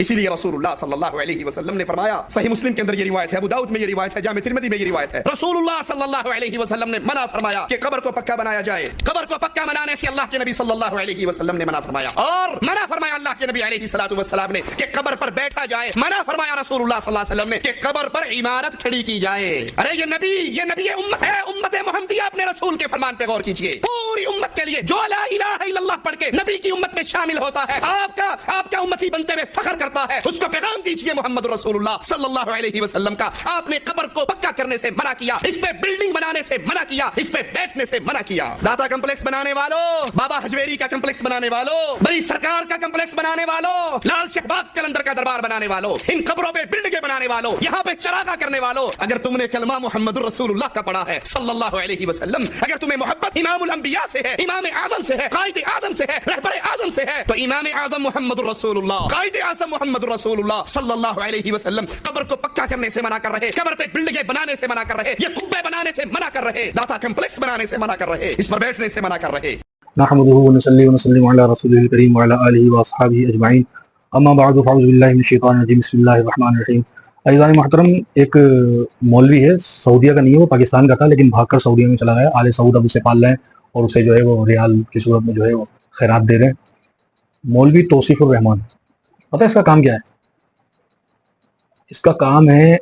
اسی لیے رسول اللہ صلی اللہ علیہ وسلم نے فرمایا، صحیح مسلم کے اندر یہ روایت ہے، ابو داؤد میں یہ روایت ہے، جامع ترمذی میں یہ روایت ہے، رسول اللہ صلی اللہ علیہ وسلم نے منع فرمایا کہ قبر کو پکا بنایا جائے۔ قبر کو پکا بنانے سے اللہ کے نبی صلی اللہ علیہ وسلم نے منع فرمایا، اور منع فرمایا اللہ کے نبی علیہ الصلوۃ والسلام نے کہ قبر پر بیٹھا جائے۔ منع فرمایا رسول اللہ صلی اللہ علیہ وسلم نے کہ قبر پر عمارت کھڑی کی جائے۔ ارے یہ نبی امت ہے، امت محمدیہ، اپنے رسول کے فرمان پہ غور کیجئے۔ پوری امت کے لیے جو لا الہ الا اللہ پڑھ کے نبی کی امت میں شامل ہوتا ہے، آپ کا امتی بنتے ہوئے فخر کرتا ہے، اس کو پیغام دیجئے محمد رسول اللہ صلی اللہ علیہ وسلم کا۔ آپ نے قبر کو پکا کرنے سے منع کیا، اس پہ بلڈنگ بنانے سے منع کیا، اس پہ بیٹھنے سے منع کیا۔ داتا کمپلیکس بنانے والوں، بابا حجویری کا کمپلیکس بنانے والوں، بڑی سرکار کا کمپلیکس بنانے والوں، لال شہباز قلندر کا دربار بنانے والوں، ان قبروں پہ بلڈنگیں بنانے والوں، یہاں پہ چراغاں کرنے والوں، اگر تم نے کلمہ محمد رسول اللہ کا پڑھا ہے صلی اللہ علیہ وسلم، اگر تمہیں محبت امام الانبیاء سے ہے، امام اعظم سے ہے، قائد اعظم سے ہے، رہبر اعظم سے ہے، تو امام اعظم محمد رسول اللہ، قائد اعظم محمد رسول اللہ صلی اللہ علیہ وسلم قبر کو پکا کرنے سے منع کر رہے، قبر پہ بلڈنگیں بنانے سے منع کر رہے، یہ قبے بنانے سے منع کر رہے، داتا کمپلیکس بنانے سے منع کر رہے، اس پر بیٹھنے سے منع کر رہے۔ نحمده ونصلي ونسلم على رسوله الكريم وعلى آله وأصحابه أجمعين اما بعد فاعوذ بالله من الشیطان الرجیم بسم اللہ الرحمن الرحیم۔ عزیزان محترم، ایک مولوی ہے، سعودیہ کا نہیں ہے، وہ پاکستان کا تھا لیکن بھاگ کر سعودیہ میں چلا گیا۔ آل سعود اب اسے پال رہے ہیں اور اسے جو ہے وہ ریال کی صورت میں جو ہے وہ خیرات دے رہے ہیں۔ مولوی توصیف الرحمان، پتہ ہے اس کا کام کیا ہے؟ اس کا کام ہے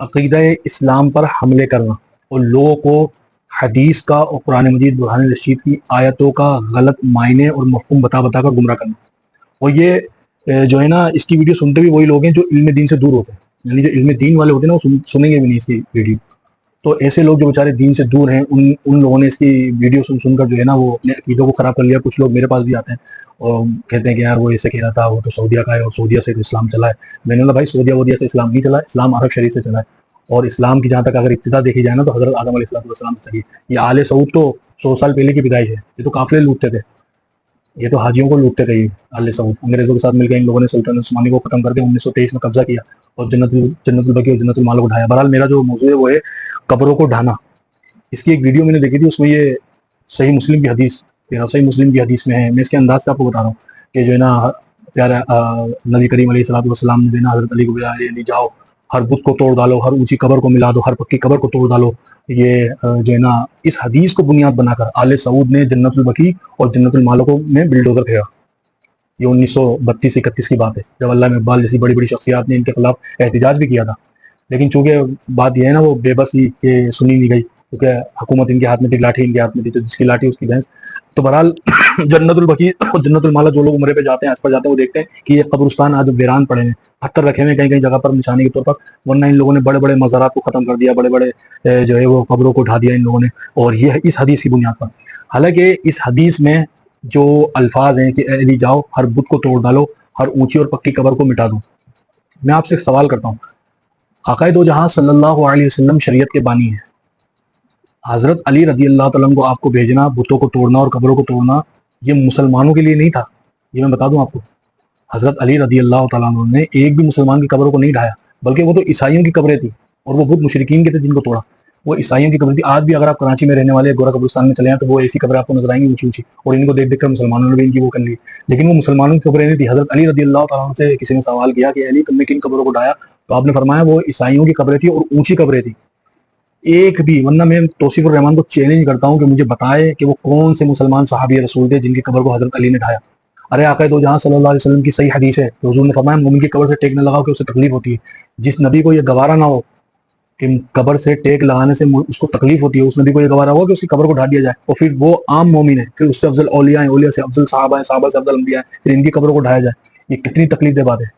عقیدہ اسلام پر حملے کرنا اور لوگوں کو حدیث کا اور قرآن مجید برہان رشید کی آیتوں کا غلط معنی اور مفہوم بتا کر گمراہ کرنا۔ اور یہ جو ہے نا، اس کی ویڈیو سنتے بھی وہی لوگ ہیں جو علم دین سے دور ہوتے ہیں، یعنی جو علم دین والے ہوتے ہیں نا وہ سنیں گے بھی نہیں اس کی ویڈیو۔ تو ایسے لوگ جو بیچارے دین سے دور ہیں، ان لوگوں نے اس کی ویڈیو سن کر جو ہے نا وہ اپنے عقیدوں کو خراب کر لیا۔ کچھ لوگ میرے پاس بھی آتے ہیں اور کہتے ہیں کہ یار وہ ایسے کہہ رہا تھا، وہ تو سعودیہ کا ہے اور سعودیہ سے اسلام چلا ہے۔ میں نے کہا بھائی سعودیہ سے اسلام نہیں چلا، اسلام عرب شریف سے چلا ہے، اور اسلام کی جہاں تک اگر ابتدا دیکھی جائے نا تو حضرت آدم علیہ السلام سے چلی۔ یہ آل سعود تو 100 سال پہلے کی پیدائش ہے، یہ تو قافلے لوٹتے تھے، یہ تو حاجیوں کو لوٹتے تھے۔ یہ آل سعود انگریزوں کے ساتھ مل کے ان لوگوں نے سلطنت عثمانی کو ختم کر کے 1923 میں قبضہ کیا اور جنت البقیع اور جنت المال کو ڈھایا۔ بہرحال میرا جو موضوع ہے وہ ہے قبروں کو ڈھانا۔ اس کی ایک ویڈیو میں نے دیکھی تھی، اس میں یہ صحیح مسلم کی حدیث میں ہے، میں اس کے انداز سے آپ کو بتا رہا ہوں کہ جو ہے نا پیارا نبی کریم علیہ الصلوۃ والسلام نے جو ہے نا حضرت علی کو بتایا، علی جاؤ ہر بت کو توڑ ڈالو، ہر اونچی قبر کو ملا دو، ہر پکی قبر کو توڑ ڈالو۔ یہ جو ہے نا اس حدیث کو بنیاد بنا کر آل سعود نے جنت البقیع اور جنت المال کو میں بلڈوزر پھیرا۔ یہ 1932-31 کی بات ہے، جب علامہ اقبال جیسی بڑی بڑی شخصیات نے ان کے خلاف احتجاج بھی کیا تھا، لیکن چونکہ بات یہ ہے نا وہ بے بس ہی کہ سنی نہیں گئی، کیونکہ حکومت ان کے ہاتھ میں تھی، لاٹھی ان کے ہاتھ میں تھی، تو جس کی لاٹھی اس کی بھینس۔ تو بہرحال جنت البقیع اور جنت المال جو لوگ عمرے پہ جاتے ہیں، اس پر جاتے ہیں، وہ دیکھتے ہیں کہ یہ قبرستان آج ویران پڑے ہیں، پتھر رکھے ہوئے کہیں جگہ پر نشانی کے طور پر، ورنہ ان لوگوں نے بڑے بڑے مزارات کو ختم کر دیا، بڑے بڑے جو ہے وہ قبروں کو ڈھا دیا ان لوگوں نے، اور یہ اس حدیث کی بنیاد پر۔ حالانکہ اس حدیث میں جو الفاظ ہیں کہ اے علی جاؤ ہر بت کو توڑ ڈالو، ہر اونچی اور پکی قبر کو مٹا دو، میں آپ سے ایک سوال کرتا ہوں، آقا دو جہاں صلی اللہ علیہ وسلم شریعت کے بانی ہیں، حضرت علی رضی اللہ تعالیٰ عنہ کو آپ کو بھیجنا، بتوں کو توڑنا اور قبروں کو توڑنا، یہ مسلمانوں کے لیے نہیں تھا۔ یہ میں بتا دوں آپ کو، حضرت علی رضی اللہ تعالیٰ عنہ نے ایک بھی مسلمان کی قبروں کو نہیں ڈھایا، بلکہ وہ تو عیسائیوں کی قبریں تھیں، اور وہ بت مشرکین کے تھے جن کو توڑا، وہ عیسائیوں کی قبریں تھی۔ آج بھی اگر آپ کراچی میں رہنے والے گورا قبرستان میں چلے ہیں تو وہ ایسی قبریں آپ کو نظر آئیں گی اونچی اونچی، اور ان کو دیکھ دیکھ کر مسلمانوں نے بھی ان کی وہ کر لی، لیکن وہ مسلمانوں کی قبریں نہیں تھی۔ حضرت علی رضی اللہ تعالیٰ عنہ سے کسی نے سوال کیا کہ علی تم نے کن قبروں کو ڈھایا، تو آپ نے فرمایا وہ عیسائیوں کی قبریں تھی اور اونچی قبریں تھی، ایک بھی، ورنہ میں توصیف الرحمان کو چیلنج کرتا ہوں کہ مجھے بتائے کہ وہ کون سے مسلمان صحابی رسول تھے جن کی قبر کو حضرت علی نے ڈھایا۔ ارے آقا دو جہاں صلی اللہ علیہ وسلم کی صحیح حدیث ہے، حضور نے فرمایا مومن کی قبر سے ٹیک نہ لگاؤ کہ اسے تکلیف ہوتی ہے۔ جس نبی کو یہ گوارا نہ ہو کہ قبر سے ٹیک لگانے سے اس کو تکلیف ہوتی ہے، اس نبی کو یہ گوارا ہوا کہ اس کی قبر کو ڈھا دیا جائے، اور پھر وہ عام مومن ہے، پھر اس سے افضل اولیاء ہیں، اولیاء سے افضل صحابہ ہیں، صحابہ سے افضل انبیاء ہیں، پھر ان کی قبروں کو ڈھایا جائے، یہ کتنی تکلیف دہ بات ہے۔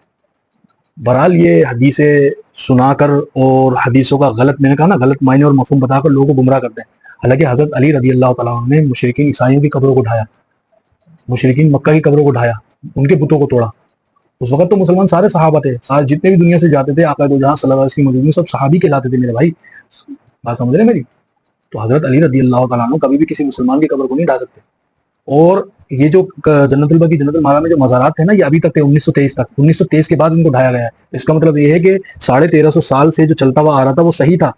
بہرحال یہ حدیثیں سنا کر اور حدیثوں کا غلط، میں نے کہا نا غلط معنی اور مفہوم بتا کر لوگوں کو گمراہ کرتے ہیں۔ حالانکہ حضرت علی رضی اللہ تعالیٰ عنہ نے مشرکین عیسائیوں کی قبروں کو ڈھایا، مشرکین مکہ کی قبروں کو ڈھایا، ان کے بتوں کو توڑا۔ اس وقت تو مسلمان سارے صحابہ تھے، سارے جتنے بھی دنیا سے جاتے تھے آقا دو جہاں صلی اللہ علیہ وسلم کی موجود میں سب صحابی کہلاتے تھے میرے بھائی، بات سمجھ رہے میری؟ تو حضرت علی رضی اللہ تعالیٰ عنہ کبھی بھی کسی مسلمان کی قبر کو نہیں ڈھا سکتے۔ اور یہ جو جنت البقیع جنت المالا میں جو مزارات تھے نا، یہ ابھی تک تھے 1923 تک، 1923 کے بعد ان کو ڈھایا گیا ہے۔ اس کا مطلب یہ ہے کہ 1350 سال سے جو چلتا ہوا آ رہا تھا وہ صحیح تھا۔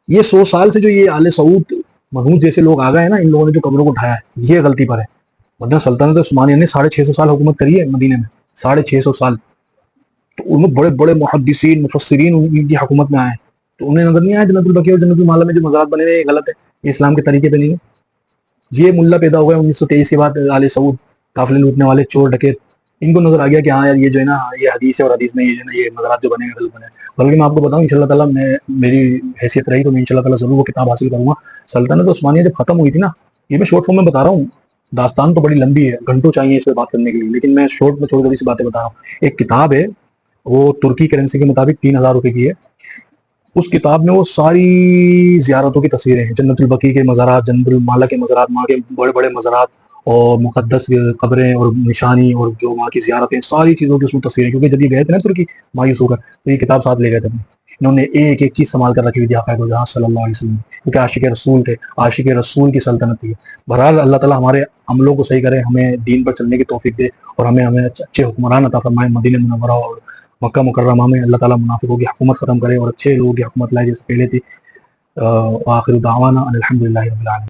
یہ 100 سال سے جو یہ آل سعود محمود جیسے لوگ آ گئے ہیں نا، ان لوگوں نے جو قبروں کو ڈھایا ہے یہ غلطی پر ہے۔ ورنہ سلطنت عثمانیہ نے 650 سال حکومت کری ہے مدینے میں، 650 سال۔ تو ان میں بڑے بڑے محدثین مفسرین ان کی حکومت میں آئے، تو انہیں نظر نہیں آیا جنت البقیع اور جنت المعلا میں جو مزارات بنے ہوئے یہ غلط ہے، یہ اسلام کے طریقے پہ نہیں ہے۔ یہ ملا پیدا ہوا ہے 1923 کے بعد، آل سعود قافلے لوٹنے والے چور ڈکیت، ان کو نظر آ گیا کہ ہاں یار یہ جو ہے نا یہ حدیث ہے، اور حدیث میں یہ جو ہے نا یہ مزارات جو بنے ہیں غلط بنے ہیں۔ بلکہ میں آپ کو بتاؤں ان شاء اللہ تعالیٰ میں میری حیثیت رہی تو میں ان شاء اللہ تعالیٰ ضرور وہ کتاب حاصل کروں گا۔ سلطنت عثمانیہ جب ختم ہوئی تھی نا، یہ میں شارٹ فارم میں بتا رہا ہوں، داستان تو بڑی لمبی ہے، گھنٹوں چاہیے اس پہ بات کرنے کے لیے، لیکن میں شارٹ میں تھوڑی سی باتیں بتا رہا ہوں۔ ایک کتاب ہے، وہ ترکی کرنسی کے مطابق 3000 روپے کی ہے۔ اس کتاب میں وہ ساری زیارتوں کی تصویریں ہیں، جنت البقیع کے مزارات، جنت المعلا کے مزارات، وہاں کے بڑے بڑے مزارات اور مقدس قبریں اور نشانی اور جو وہاں کی زیارتیں، ساری چیزوں کی اس میں تصویریں، کیونکہ جب یہ گئے تھے نا ترکی مایوس ہو کر، تو یہ کتاب ساتھ لے گئے تھے انہوں نے، ایک ایک چیز سنبھال کر رکھی ہوئی تھی آقا دو جہاں صلی اللہ علیہ وسلم، کیونکہ عاشق رسول تھے، عاشق رسول کی سلطنت تھی۔ بہرحال اللہ تعالیٰ ہمارے عملوں کو صحیح کرے، ہمیں دین پر چلنے کی توفیق دے، اور ہمیں اچھے حکمران عطا فرمائے مدینہ منورہ اور مکہ مکرمہ میں۔ اللہ تعالیٰ منافقوں کی حکومت ختم کرے اور اچھے لوگوں کی حکومت لائے جیسے پہلے تھی۔ وآخر دعوانا ان الحمد للہ رب العالمین۔